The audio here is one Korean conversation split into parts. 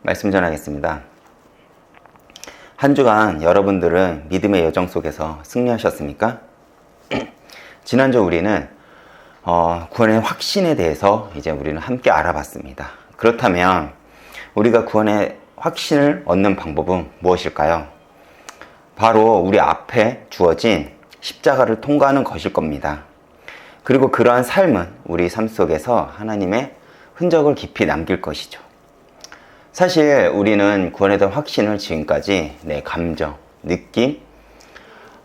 말씀 전하겠습니다. 한 주간 여러분들은 믿음의 여정 속에서 승리하셨습니까? 지난주 우리는 구원의 확신에 대해서 이제 우리는 함께 알아봤습니다. 그렇다면 우리가 구원의 확신을 얻는 방법은 무엇일까요? 바로 우리 앞에 주어진 십자가를 통과하는 것일 겁니다. 그리고 그러한 삶은 우리 삶 속에서 하나님의 흔적을 깊이 남길 것이죠. 사실 우리는 구원에 대한 확신을 지금까지 내 감정, 느낌,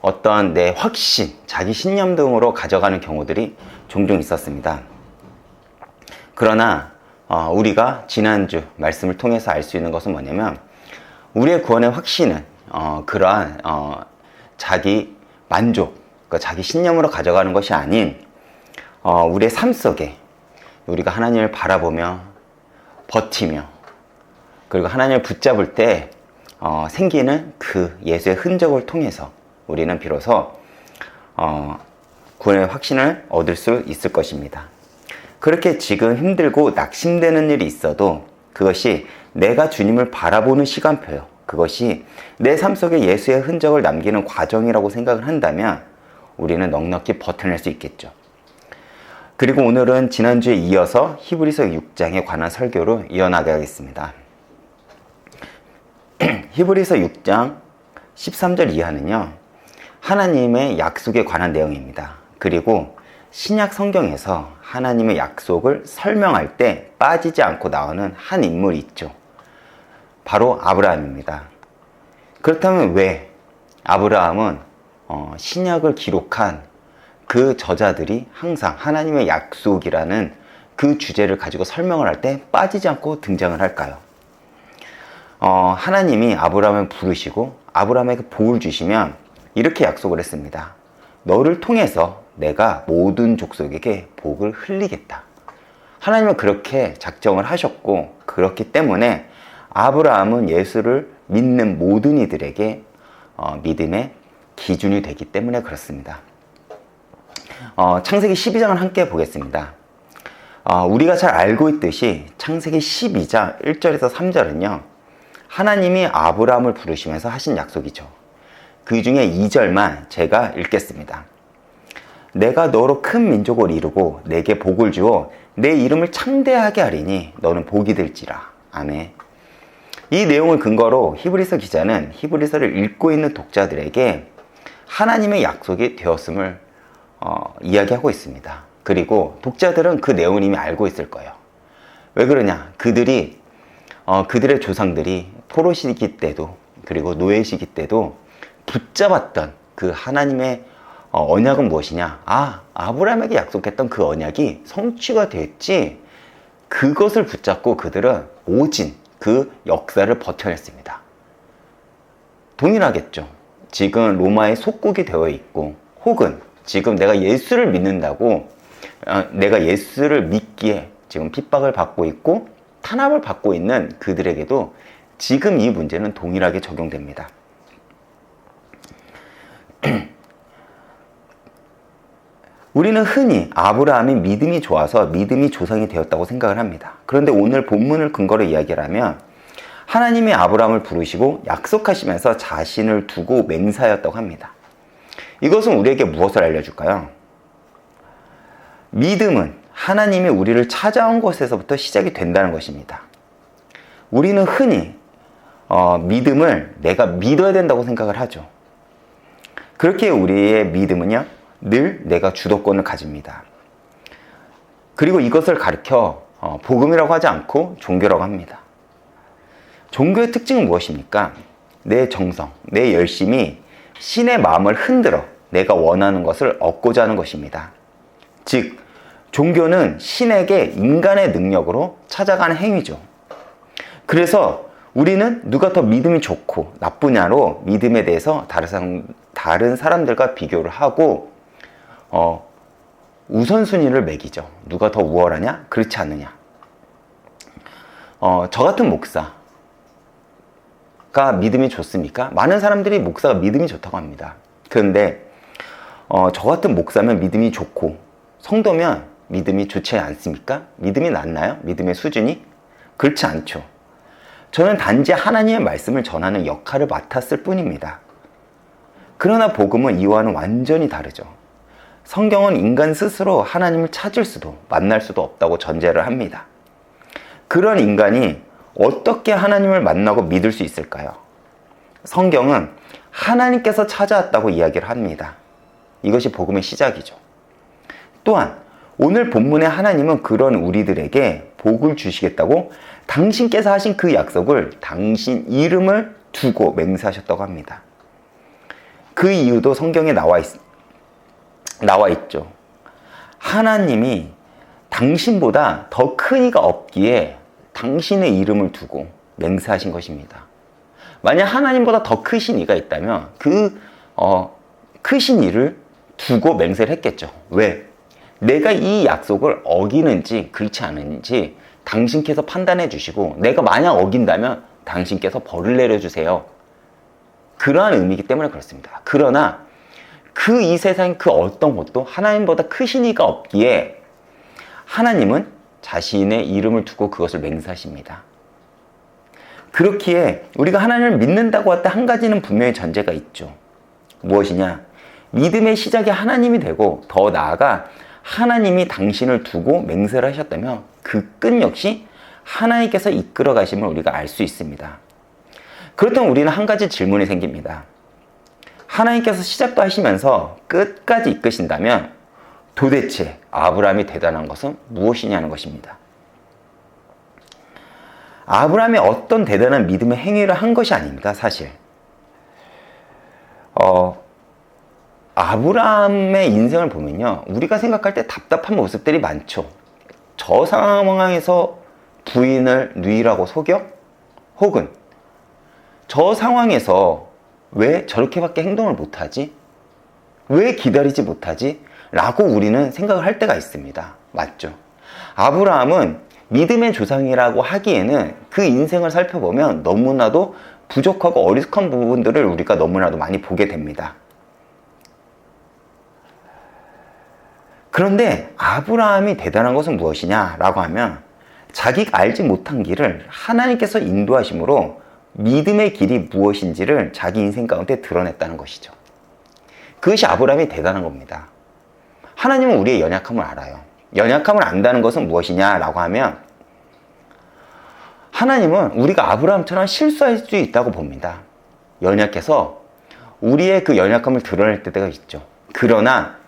어떤 내 확신, 자기 신념 등으로 가져가는 경우들이 종종 있었습니다. 그러나 우리가 지난주 말씀을 통해서 알 수 있는 것은 뭐냐면 우리의 구원의 확신은 그러한 자기 만족, 그러니까 자기 신념으로 가져가는 것이 아닌 우리의 삶 속에 우리가 하나님을 바라보며 버티며 그리고 하나님을 붙잡을 때 생기는 그 예수의 흔적을 통해서 우리는 비로소 구원의 확신을 얻을 수 있을 것입니다. 그렇게 지금 힘들고 낙심되는 일이 있어도 그것이 내가 주님을 바라보는 시간표요. 그것이 내 삶 속에 예수의 흔적을 남기는 과정이라고 생각을 한다면 우리는 넉넉히 버텨낼 수 있겠죠. 그리고 오늘은 지난주에 이어서 히브리서 6장에 관한 설교로 이어나가게 하겠습니다. 히브리서 6장 13절 이하는요, 하나님의 약속에 관한 내용입니다. 그리고 신약 성경에서 하나님의 약속을 설명할 때 빠지지 않고 나오는 한 인물이 있죠. 바로 아브라함입니다. 그렇다면 왜 아브라함은 신약을 기록한 그 저자들이 항상 하나님의 약속이라는 그 주제를 가지고 설명을 할 때 빠지지 않고 등장을 할까요? 하나님이 아브라함을 부르시고 아브라함에게 복을 주시면 이렇게 약속을 했습니다. 너를 통해서 내가 모든 족속에게 복을 흘리겠다. 하나님은 그렇게 작정을 하셨고 그렇기 때문에 아브라함은 예수를 믿는 모든 이들에게 믿음의 기준이 되기 때문에 그렇습니다. 창세기 12장을 함께 보겠습니다. 우리가 잘 알고 있듯이 창세기 12장 1절에서 3절은요. 하나님이 아브라함을 부르시면서 하신 약속이죠. 그 중에 2절만 제가 읽겠습니다. 내가 너로 큰 민족을 이루고 내게 복을 주어 내 이름을 창대하게 하리니 너는 복이 될지라. 아멘. 이 내용을 근거로 히브리서 기자는 히브리서를 읽고 있는 독자들에게 하나님의 약속이 되었음을 이야기하고 있습니다. 그리고 독자들은 그 내용을 이미 알고 있을 거예요. 왜 그러냐? 그들의 조상들이 포로 시기 때도 그리고 노예 시기 때도 붙잡았던 그 하나님의 언약은 무엇이냐? 아브라함에게 약속했던 그 언약이 성취가 됐지. 그것을 붙잡고 그들은 오진 그 역사를 버텨냈습니다. 동일하겠죠. 지금 로마의 속국이 되어 있고 혹은 지금 내가 예수를 믿는다고 내가 예수를 믿기에 지금 핍박을 받고 있고 탄압을 받고 있는 그들에게도 지금 이 문제는 동일하게 적용됩니다. 우리는 흔히 아브라함이 믿음이 좋아서 믿음이 조상이 되었다고 생각을 합니다. 그런데 오늘 본문을 근거로 이야기를 하면 하나님이 아브라함을 부르시고 약속하시면서 자신을 두고 맹세하였다고 합니다. 이것은 우리에게 무엇을 알려줄까요? 믿음은 하나님이 우리를 찾아온 것에서부터 시작이 된다는 것입니다. 우리는 흔히 믿음을 내가 믿어야 된다고 생각을 하죠. 그렇게 우리의 믿음은요, 늘 내가 주도권을 가집니다. 그리고 이것을 가르쳐 복음이라고 하지 않고 종교라고 합니다. 종교의 특징은 무엇입니까? 내 정성, 내 열심이 신의 마음을 흔들어 내가 원하는 것을 얻고자 하는 것입니다. 즉, 종교는 신에게 인간의 능력으로 찾아가는 행위죠. 그래서 우리는 누가 더 믿음이 좋고 나쁘냐로 믿음에 대해서 다른 사람들과 비교를 하고 우선순위를 매기죠. 누가 더 우월하냐? 그렇지 않느냐. 저 같은 목사가 믿음이 좋습니까? 많은 사람들이 목사가 믿음이 좋다고 합니다. 그런데 저 같은 목사면 믿음이 좋고 성도면 믿음이 좋지 않습니까? 믿음이 낮나요? 믿음의 수준이? 그렇지 않죠. 저는 단지 하나님의 말씀을 전하는 역할을 맡았을 뿐입니다. 그러나 복음은 이와는 완전히 다르죠. 성경은 인간 스스로 하나님을 찾을 수도 만날 수도 없다고 전제를 합니다. 그런 인간이 어떻게 하나님을 만나고 믿을 수 있을까요? 성경은 하나님께서 찾아왔다고 이야기를 합니다. 이것이 복음의 시작이죠. 또한 오늘 본문의 하나님은 그런 우리들에게 복을 주시겠다고 당신께서 하신 그 약속을 당신 이름을 두고 맹세하셨다고 합니다. 그 이유도 성경에 나와 있죠. 하나님이 당신보다 더 큰 이가 없기에 당신의 이름을 두고 맹세하신 것입니다. 만약 하나님보다 더 크신 이가 있다면 크신 이를 두고 맹세를 했겠죠. 왜? 내가 이 약속을 어기는지 그렇지 않은지 당신께서 판단해 주시고, 내가 만약 어긴다면 당신께서 벌을 내려주세요. 그러한 의미이기 때문에 그렇습니다. 그러나 이 세상 그 어떤 것도 하나님보다 크신 이가 없기에 하나님은 자신의 이름을 두고 그것을 맹세하십니다. 그렇기에 우리가 하나님을 믿는다고 할 때 한 가지는 분명히 전제가 있죠. 무엇이냐? 믿음의 시작이 하나님이 되고, 더 나아가 하나님이 당신을 두고 맹세를 하셨다면 그 끝 역시 하나님께서 이끌어 가심을 우리가 알 수 있습니다. 그렇다면 우리는 한 가지 질문이 생깁니다. 하나님께서 시작도 하시면서 끝까지 이끄신다면 도대체 아브라함이 대단한 것은 무엇이냐는 것입니다. 아브라함이 어떤 대단한 믿음의 행위를 한 것이 아닙니다, 사실. 아브라함의 인생을 보면요, 우리가 생각할 때 답답한 모습들이 많죠. 저 상황에서 부인을 누이라고 속여? 혹은 저 상황에서 왜 저렇게밖에 행동을 못하지? 왜 기다리지 못하지? 라고 우리는 생각을 할 때가 있습니다. 맞죠? 아브라함은 믿음의 조상이라고 하기에는 그 인생을 살펴보면 너무나도 부족하고 어리숙한 부분들을 우리가 너무나도 많이 보게 됩니다. 그런데 아브라함이 대단한 것은 무엇이냐라고 하면 자기가 알지 못한 길을 하나님께서 인도하심으로 믿음의 길이 무엇인지를 자기 인생 가운데 드러냈다는 것이죠. 그것이 아브라함이 대단한 겁니다. 하나님은 우리의 연약함을 알아요. 연약함을 안다는 것은 무엇이냐라고 하면 하나님은 우리가 아브라함처럼 실수할 수 있다고 봅니다. 연약해서 우리의 그 연약함을 드러낼 때가 있죠. 그러나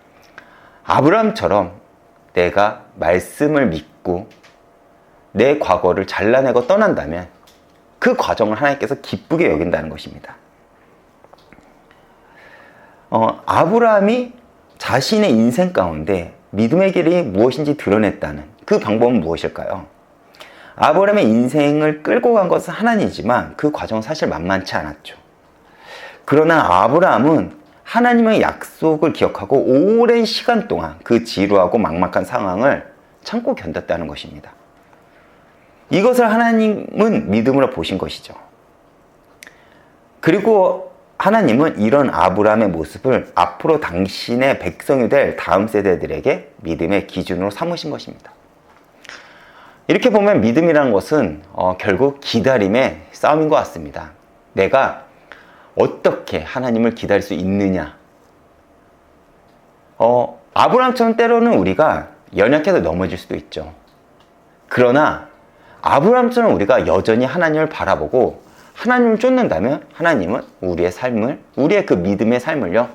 아브라함처럼 내가 말씀을 믿고 내 과거를 잘라내고 떠난다면 그 과정을 하나님께서 기쁘게 여긴다는 것입니다. 아브라함이 자신의 인생 가운데 믿음의 길이 무엇인지 드러냈다는 그 방법은 무엇일까요? 아브라함의 인생을 끌고 간 것은 하나님이지만 그 과정은 사실 만만치 않았죠. 그러나 아브라함은 하나님의 약속을 기억하고 오랜 시간 동안 그 지루하고 막막한 상황을 참고 견뎠다는 것입니다. 이것을 하나님은 믿음으로 보신 것이죠. 그리고 하나님은 이런 아브라함의 모습을 앞으로 당신의 백성이 될 다음 세대들에게 믿음의 기준으로 삼으신 것입니다. 이렇게 보면 믿음이라는 것은 결국 기다림의 싸움인 것 같습니다. 내가 어떻게 하나님을 기다릴 수 있느냐. 아브라함처럼 때로는 우리가 연약해서 넘어질 수도 있죠. 그러나 아브라함처럼 우리가 여전히 하나님을 바라보고 하나님을 쫓는다면 하나님은 우리의 삶을, 우리의 그 믿음의 삶을요,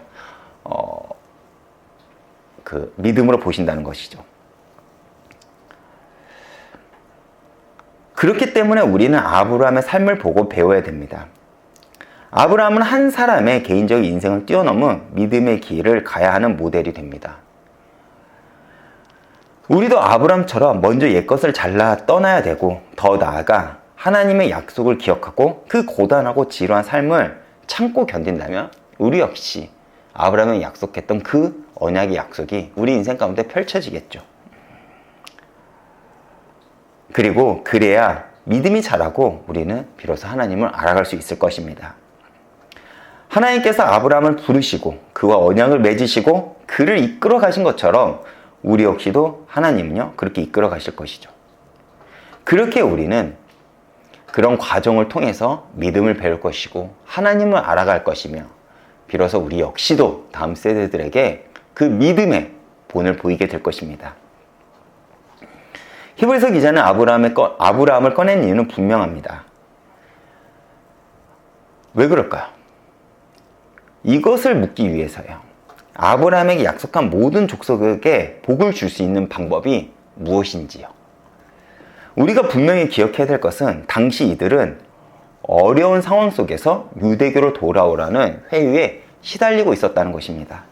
그 믿음으로 보신다는 것이죠. 그렇기 때문에 우리는 아브라함의 삶을 보고 배워야 됩니다. 아브라함은 한 사람의 개인적인 인생을 뛰어넘은 믿음의 길을 가야 하는 모델이 됩니다. 우리도 아브라함처럼 먼저 옛것을 잘라 떠나야 되고, 더 나아가 하나님의 약속을 기억하고 그 고단하고 지루한 삶을 참고 견딘다면 우리 역시 아브라함이 약속했던 그 언약의 약속이 우리 인생 가운데 펼쳐지겠죠. 그리고 그래야 믿음이 자라고 우리는 비로소 하나님을 알아갈 수 있을 것입니다. 하나님께서 아브라함을 부르시고 그와 언약을 맺으시고 그를 이끌어 가신 것처럼 우리 역시도 하나님은요, 그렇게 이끌어 가실 것이죠. 그렇게 우리는 그런 과정을 통해서 믿음을 배울 것이고 하나님을 알아갈 것이며 비로소 우리 역시도 다음 세대들에게 그 믿음의 본을 보이게 될 것입니다. 히브리서 기자는 아브라함을 꺼낸 이유는 분명합니다. 왜 그럴까요? 이것을 묻기 위해서요. 아브라함에게 약속한 모든 족속에게 복을 줄 수 있는 방법이 무엇인지요. 우리가 분명히 기억해야 될 것은 당시 이들은 어려운 상황 속에서 유대교로 돌아오라는 회유에 시달리고 있었다는 것입니다.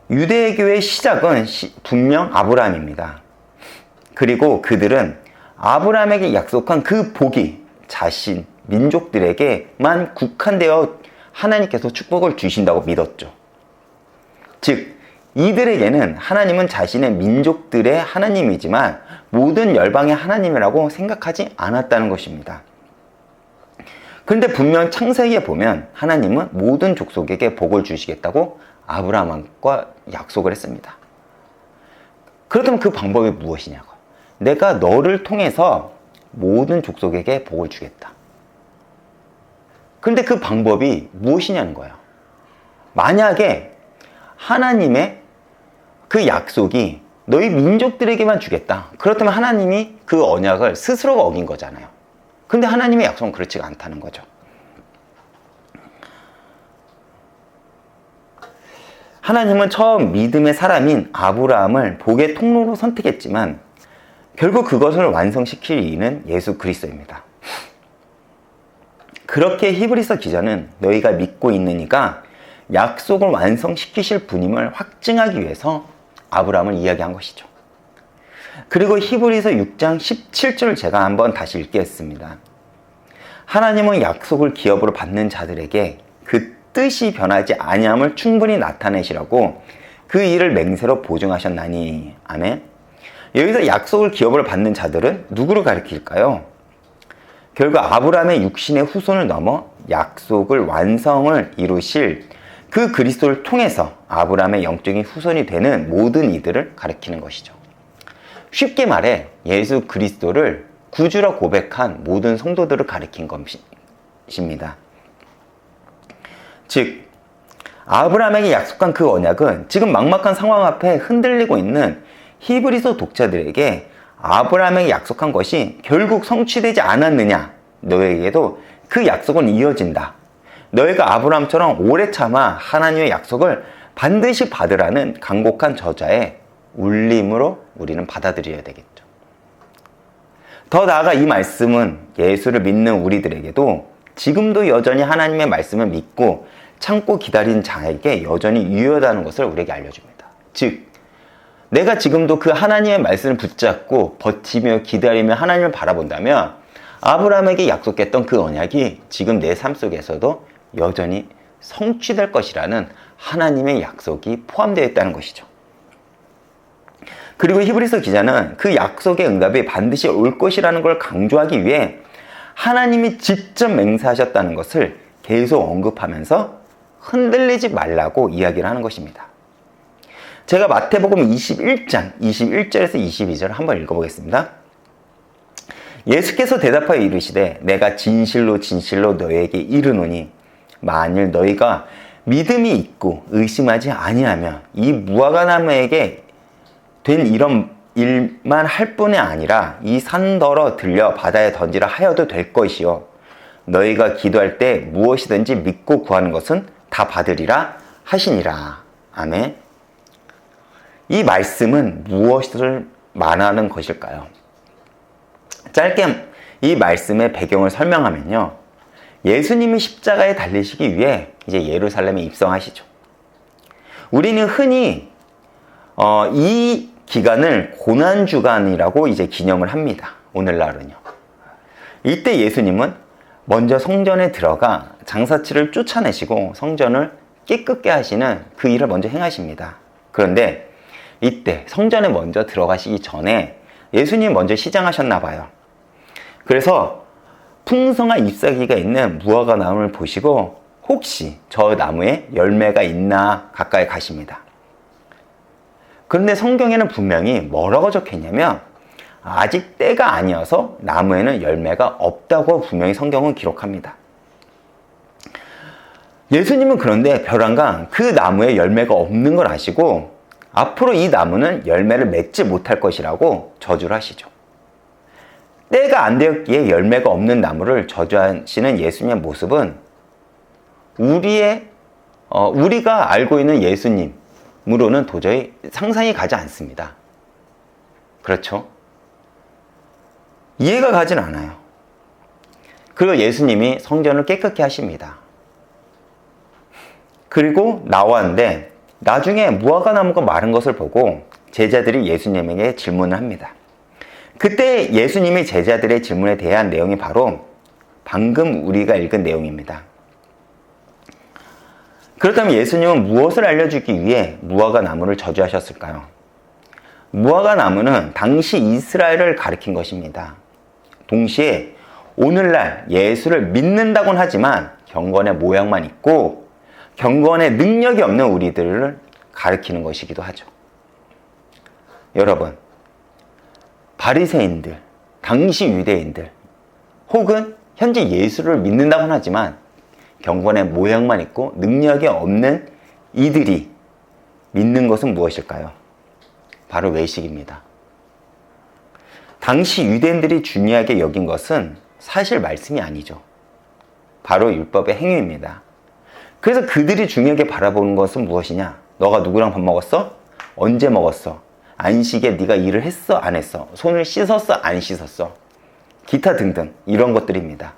유대교의 시작은 분명 아브라함입니다. 그리고 그들은 아브라함에게 약속한 그 복이 자신, 민족들에게만 국한되어 하나님께서 축복을 주신다고 믿었죠. 즉, 이들에게는 하나님은 자신의 민족들의 하나님이지만 모든 열방의 하나님이라고 생각하지 않았다는 것입니다. 그런데 분명 창세기에 보면 하나님은 모든 족속에게 복을 주시겠다고 아브라함과 약속을 했습니다. 그렇다면 그 방법이 무엇이냐고요. 내가 너를 통해서 모든 족속에게 복을 주겠다. 그런데 그 방법이 무엇이냐는 거예요. 만약에 하나님의 그 약속이 너희 민족들에게만 주겠다. 그렇다면 하나님이 그 언약을 스스로가 어긴 거잖아요. 근데 하나님의 약속은 그렇지가 않다는 거죠. 하나님은 처음 믿음의 사람인 아브라함을 복의 통로로 선택했지만 결국 그것을 완성시킬 이는 예수 그리스도입니다. 그렇게 히브리서 기자는 너희가 믿고 있는 이가 약속을 완성시키실 분임을 확증하기 위해서 아브라함을 이야기한 것이죠. 그리고 히브리서 6장 17절을 제가 한번 다시 읽겠습니다. 하나님은 약속을 기업으로 받는 자들에게 그 뜻이 변하지 아니함을 충분히 나타내시라고 그 일을 맹세로 보증하셨나니. 아멘. 여기서 약속을 기업으로 받는 자들은 누구를 가리킬까요? 결국 아브라함의 육신의 후손을 넘어 약속을 완성을 이루실 그 그리스도를 통해서 아브라함의 영적인 후손이 되는 모든 이들을 가리키는 것이죠. 쉽게 말해 예수 그리스도를 구주로 고백한 모든 성도들을 가리킨 것입니다. 즉 아브라함에게 약속한 그 언약은 지금 막막한 상황 앞에 흔들리고 있는 히브리서 독자들에게 아브라함에게 약속한 것이 결국 성취되지 않았느냐, 너에게도 그 약속은 이어진다. 너희가 아브라함처럼 오래 참아 하나님의 약속을 반드시 받으라는 간곡한 저자의 울림으로 우리는 받아들여야 되겠죠. 더 나아가 이 말씀은 예수를 믿는 우리들에게도 지금도 여전히 하나님의 말씀을 믿고 참고 기다린 자에게 여전히 유효하다는 것을 우리에게 알려줍니다. 즉, 내가 지금도 그 하나님의 말씀을 붙잡고 버티며 기다리며 하나님을 바라본다면 아브라함에게 약속했던 그 언약이 지금 내 삶 속에서도 여전히 성취될 것이라는 하나님의 약속이 포함되어 있다는 것이죠. 그리고 히브리서 기자는 그 약속의 응답이 반드시 올 것이라는 걸 강조하기 위해 하나님이 직접 맹세하셨다는 것을 계속 언급하면서 흔들리지 말라고 이야기를 하는 것입니다. 제가 마태복음 21장 21절에서 22절을 한번 읽어보겠습니다. 예수께서 대답하여 이르시되 내가 진실로 진실로 너희에게 이르노니 만일 너희가 믿음이 있고 의심하지 아니하면 이 무화과나무에게 된 이런 일만 할 뿐이 아니라 이 산더러 들려 바다에 던지라 하여도 될 것이요 너희가 기도할 때 무엇이든지 믿고 구하는 것은 다 받으리라 하시니라. 아멘. 이 말씀은 무엇을 말하는 것일까요? 짧게 이 말씀의 배경을 설명하면요, 예수님이 십자가에 달리시기 위해 이제 예루살렘에 입성하시죠. 우리는 흔히 이 기간을 고난주간이라고 이제 기념을 합니다. 오늘날은요. 이때 예수님은 먼저 성전에 들어가 장사치를 쫓아내시고 성전을 깨끗게 하시는 그 일을 먼저 행하십니다. 그런데 이때 성전에 먼저 들어가시기 전에 예수님이 먼저 시장하셨나 봐요. 그래서 풍성한 잎사귀가 있는 무화과 나무를 보시고 혹시 저 나무에 열매가 있나 가까이 가십니다. 그런데 성경에는 분명히 뭐라고 적혀있냐면 아직 때가 아니어서 나무에는 열매가 없다고 분명히 성경은 기록합니다. 예수님은 그런데 벼랑간 그 나무에 열매가 없는 걸 아시고 앞으로 이 나무는 열매를 맺지 못할 것이라고 저주를 하시죠. 때가 안 되었기에 열매가 없는 나무를 저주하시는 예수님의 모습은 우리가 알고 있는 예수님으로는 도저히 상상이 가지 않습니다. 그렇죠? 이해가 가진 않아요. 그리고 예수님이 성전을 깨끗게 하십니다. 그리고 나왔는데 나중에 무화과 나무가 마른 것을 보고 제자들이 예수님에게 질문을 합니다. 그때 예수님이 제자들의 질문에 대한 내용이 바로 방금 우리가 읽은 내용입니다. 그렇다면 예수님은 무엇을 알려주기 위해 무화과 나무를 저주하셨을까요? 무화과 나무는 당시 이스라엘을 가리킨 것입니다. 동시에 오늘날 예수를 믿는다고는 하지만 경건의 모양만 있고 경건의 능력이 없는 우리들을 가리키는 것이기도 하죠. 여러분, 바리새인들, 당시 유대인들, 혹은 현재 예수를 믿는다고는 하지만 경건의 모양만 있고 능력이 없는 이들이 믿는 것은 무엇일까요? 바로 외식입니다. 당시 유대인들이 중요하게 여긴 것은 사실 말씀이 아니죠. 바로 율법의 행위입니다. 그래서 그들이 중요하게 바라보는 것은 무엇이냐? 너가 누구랑 밥 먹었어? 언제 먹었어? 안식에 네가 일을 했어? 안 했어? 손을 씻었어? 안 씻었어? 기타 등등 이런 것들입니다.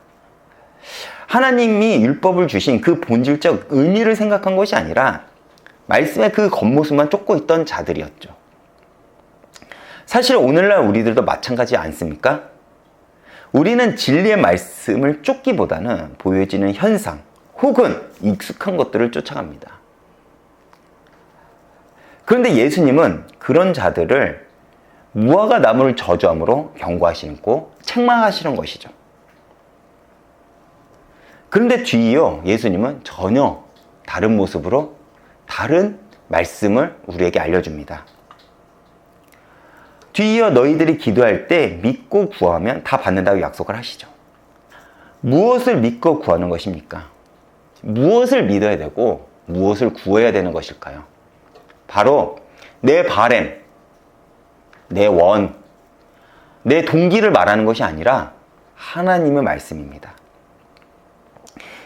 하나님이 율법을 주신 그 본질적 의미를 생각한 것이 아니라 말씀의 그 겉모습만 쫓고 있던 자들이었죠. 사실 오늘날 우리들도 마찬가지 않습니까? 우리는 진리의 말씀을 쫓기보다는 보여지는 현상 혹은 익숙한 것들을 쫓아갑니다. 그런데 예수님은 그런 자들을 무화과 나무를 저주함으로 경고하시고 책망하시는 것이죠. 그런데 뒤이어 예수님은 전혀 다른 모습으로 다른 말씀을 우리에게 알려줍니다. 뒤이어 너희들이 기도할 때 믿고 구하면 다 받는다고 약속을 하시죠. 무엇을 믿고 구하는 것입니까? 무엇을 믿어야 되고 무엇을 구해야 되는 것일까요? 바로 내 바램, 내 원, 내 동기를 말하는 것이 아니라 하나님의 말씀입니다.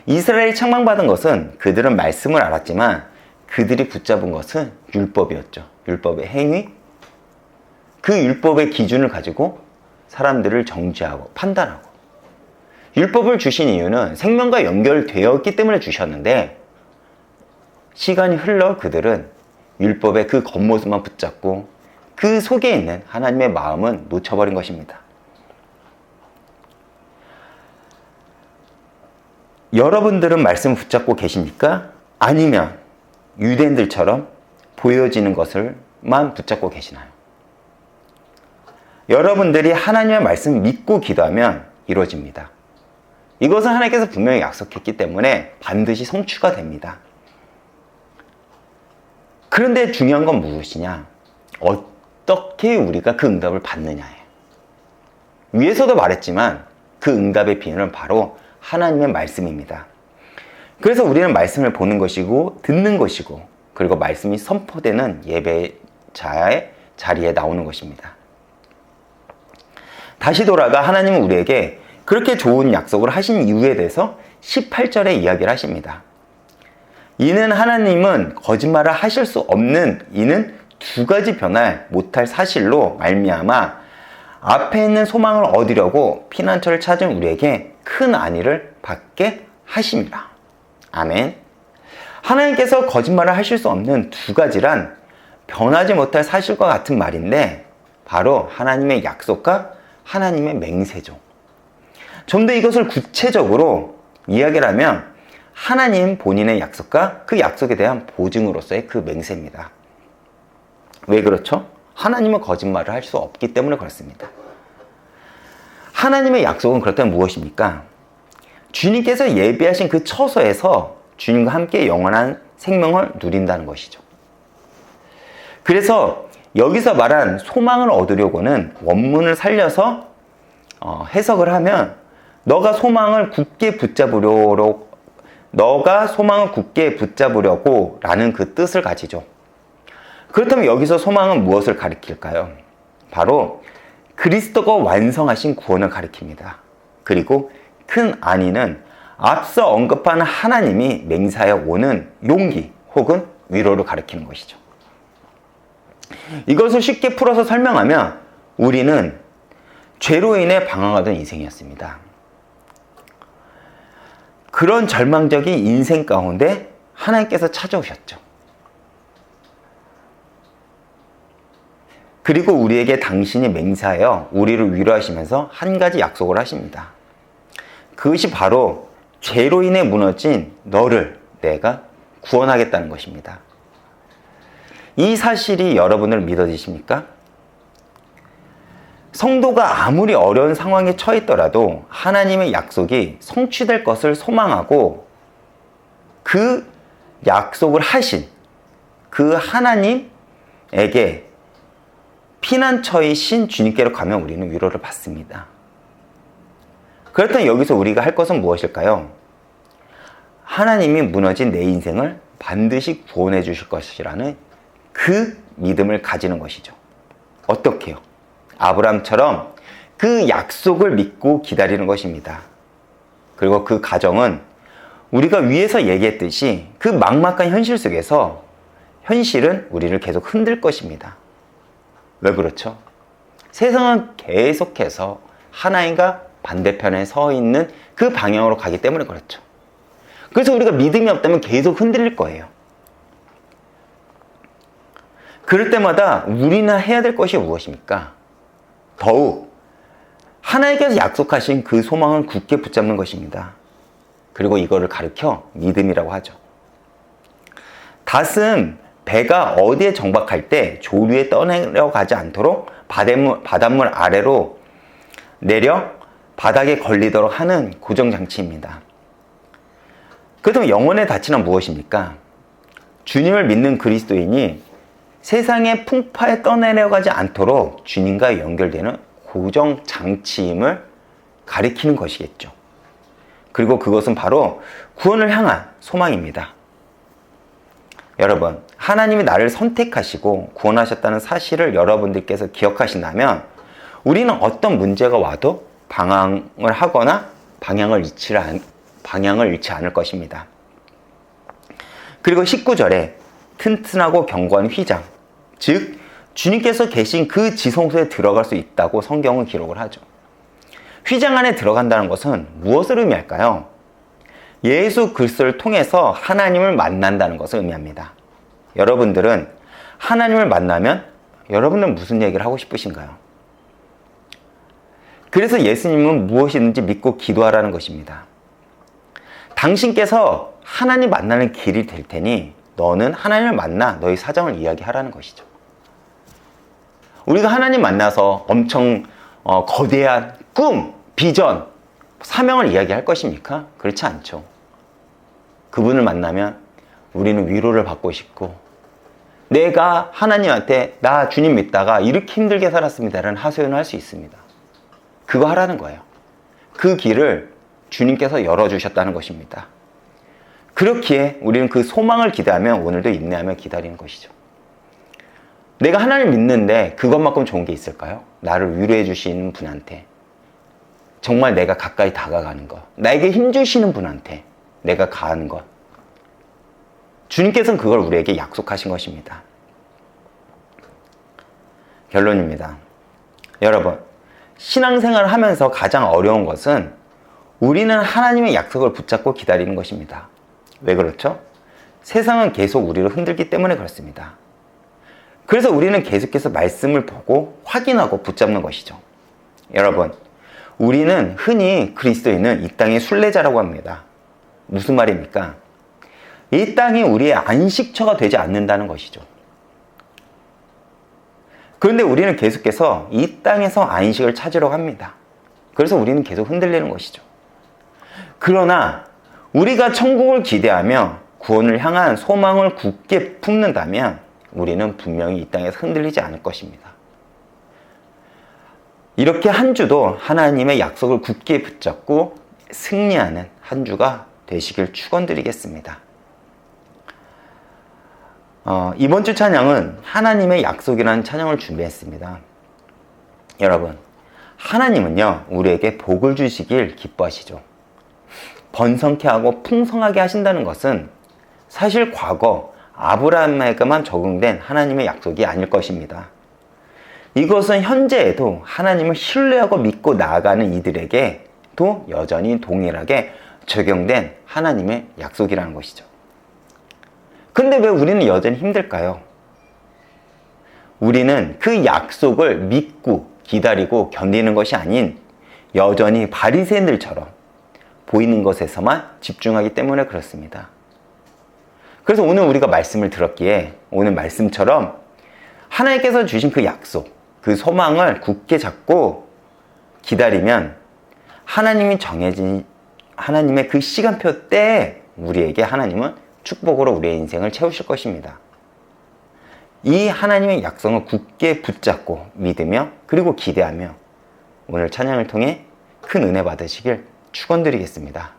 이스라엘이 책망받은 것은 그들은 말씀을 알았지만 그들이 붙잡은 것은 율법이었죠. 율법의 행위, 그 율법의 기준을 가지고 사람들을 정죄하고 판단하고, 율법을 주신 이유는 생명과 연결되었기 때문에 주셨는데 시간이 흘러 그들은 율법의 그 겉모습만 붙잡고 그 속에 있는 하나님의 마음은 놓쳐버린 것입니다. 여러분들은 말씀을 붙잡고 계십니까? 아니면 유대인들처럼 보여지는 것을만 붙잡고 계시나요? 여러분들이 하나님의 말씀을 믿고 기도하면 이루어집니다. 이것은 하나님께서 분명히 약속했기 때문에 반드시 성취가 됩니다. 그런데 중요한 건 무엇이냐? 어떻게 우리가 그 응답을 받느냐예요. 위에서도 말했지만 그 응답의 비밀은 바로 하나님의 말씀입니다. 그래서 우리는 말씀을 보는 것이고 듣는 것이고, 그리고 말씀이 선포되는 예배자의 자리에 나오는 것입니다. 다시 돌아가 하나님은 우리에게 그렇게 좋은 약속을 하신 이유에 대해서 18절에 이야기를 하십니다. 이는 하나님은 거짓말을 하실 수 없는 이는 두 가지 변할 못할 사실로 말미암아 앞에 있는 소망을 얻으려고 피난처를 찾은 우리에게 큰 안위를 받게 하심이라. 아멘. 하나님께서 거짓말을 하실 수 없는 두 가지란 변하지 못할 사실과 같은 말인데 바로 하나님의 약속과 하나님의 맹세죠. 좀 더 이것을 구체적으로 이야기를 하면 하나님 본인의 약속과 그 약속에 대한 보증으로서의 그 맹세입니다. 왜 그렇죠? 하나님은 거짓말을 할 수 없기 때문에 그렇습니다. 하나님의 약속은 그렇다면 무엇입니까? 주님께서 예비하신 그 처소에서 주님과 함께 영원한 생명을 누린다는 것이죠. 그래서 여기서 말한 소망을 얻으려고는 원문을 살려서 해석을 하면 너가 소망을 굳게 붙잡으려고 라는 그 뜻을 가지죠. 그렇다면 여기서 소망은 무엇을 가리킬까요? 바로 그리스도가 완성하신 구원을 가리킵니다. 그리고 큰 안위는 앞서 언급한 하나님이 맹세하여 오는 용기 혹은 위로를 가리키는 것이죠. 이것을 쉽게 풀어서 설명하면 우리는 죄로 인해 방황하던 인생이었습니다. 그런 절망적인 인생 가운데 하나님께서 찾아오셨죠. 그리고 우리에게 당신이 맹세하여 우리를 위로하시면서 한 가지 약속을 하십니다. 그것이 바로 죄로 인해 무너진 너를 내가 구원하겠다는 것입니다. 이 사실이 여러분을 믿어지십니까? 성도가 아무리 어려운 상황에 처했더라도 하나님의 약속이 성취될 것을 소망하고 그 약속을 하신 그 하나님에게 피난처이신 주님께로 가면 우리는 위로를 받습니다. 그렇다면 여기서 우리가 할 것은 무엇일까요? 하나님이 무너진 내 인생을 반드시 구원해 주실 것이라는 그 믿음을 가지는 것이죠. 어떻게요? 아브라함처럼 그 약속을 믿고 기다리는 것입니다. 그리고 그 과정은 우리가 위에서 얘기했듯이 그 막막한 현실 속에서 현실은 우리를 계속 흔들 것입니다. 왜 그렇죠? 세상은 계속해서 하나님과 반대편에 서 있는 그 방향으로 가기 때문에 그렇죠. 그래서 우리가 믿음이 없다면 계속 흔들릴 거예요. 그럴 때마다 우리나 해야 될 것이 무엇입니까? 더욱 하나님께서 약속하신 그 소망을 굳게 붙잡는 것입니다. 그리고 이거를 가르쳐 믿음이라고 하죠. 닷은 배가 어디에 정박할 때 조류에 떠내려가지 않도록 바닷물 아래로 내려 바닥에 걸리도록 하는 고정장치입니다. 그렇다면 영혼의 닷은 무엇입니까? 주님을 믿는 그리스도인이 세상의 풍파에 떠내려가지 않도록 주님과 연결되는 고정장치임을 가리키는 것이겠죠. 그리고 그것은 바로 구원을 향한 소망입니다. 여러분, 하나님이 나를 선택하시고 구원하셨다는 사실을 여러분들께서 기억하신다면 우리는 어떤 문제가 와도 방황을 하거나 방향을 잃지 않을 것입니다. 그리고 19절에 튼튼하고 견고한 휘장, 즉 주님께서 계신 그 지성소에 들어갈 수 있다고 성경은 기록을 하죠. 휘장 안에 들어간다는 것은 무엇을 의미할까요? 예수 그리스도를 통해서 하나님을 만난다는 것을 의미합니다. 여러분들은 하나님을 만나면 여러분은 무슨 얘기를 하고 싶으신가요? 그래서 예수님은 무엇이든지 믿고 기도하라는 것입니다. 당신께서 하나님 만나는 길이 될 테니 너는 하나님을 만나 너희 사정을 이야기하라는 것이죠. 우리가 하나님 만나서 엄청 거대한 꿈, 비전, 사명을 이야기할 것입니까? 그렇지 않죠. 그분을 만나면 우리는 위로를 받고 싶고 내가 하나님한테 나 주님 믿다가 이렇게 힘들게 살았습니다라는 하소연을 할 수 있습니다. 그거 하라는 거예요. 그 길을 주님께서 열어주셨다는 것입니다. 그렇기에 우리는 그 소망을 기대하며 오늘도 인내하며 기다리는 것이죠. 내가 하나님을 믿는데 그것만큼 좋은 게 있을까요? 나를 위로해 주시는 분한테 정말 내가 가까이 다가가는 것, 나에게 힘주시는 분한테 내가 가는 것, 주님께서는 그걸 우리에게 약속하신 것입니다. 결론입니다. 여러분, 신앙생활을 하면서 가장 어려운 것은 우리는 하나님의 약속을 붙잡고 기다리는 것입니다. 왜 그렇죠? 세상은 계속 우리를 흔들기 때문에 그렇습니다. 그래서 우리는 계속해서 말씀을 보고 확인하고 붙잡는 것이죠. 여러분, 우리는 흔히 그리스도인은 이 땅의 순례자라고 합니다. 무슨 말입니까? 이 땅이 우리의 안식처가 되지 않는다는 것이죠. 그런데 우리는 계속해서 이 땅에서 안식을 찾으려고 합니다. 그래서 우리는 계속 흔들리는 것이죠. 그러나 우리가 천국을 기대하며 구원을 향한 소망을 굳게 품는다면 우리는 분명히 이 땅에서 흔들리지 않을 것입니다. 이렇게 한 주도 하나님의 약속을 굳게 붙잡고 승리하는 한 주가 되시길 축원드리겠습니다. 이번 주 찬양은 하나님의 약속이라는 찬양을 준비했습니다. 여러분, 하나님은요, 우리에게 복을 주시길 기뻐하시죠. 번성케 하고 풍성하게 하신다는 것은 사실 과거 아브라함에게만 적용된 하나님의 약속이 아닐 것입니다. 이것은 현재에도 하나님을 신뢰하고 믿고 나아가는 이들에게도 여전히 동일하게 적용된 하나님의 약속이라는 것이죠. 근데 왜 우리는 여전히 힘들까요? 우리는 그 약속을 믿고 기다리고 견디는 것이 아닌 여전히 바리새인들처럼 보이는 것에서만 집중하기 때문에 그렇습니다. 그래서 오늘 우리가 말씀을 들었기에 오늘 말씀처럼 하나님께서 주신 그 약속, 그 소망을 굳게 잡고 기다리면 하나님이 정해진 하나님의 그 시간표 때에 우리에게 하나님은 축복으로 우리의 인생을 채우실 것입니다. 이 하나님의 약속을 굳게 붙잡고 믿으며 그리고 기대하며 오늘 찬양을 통해 큰 은혜 받으시길 축원드리겠습니다.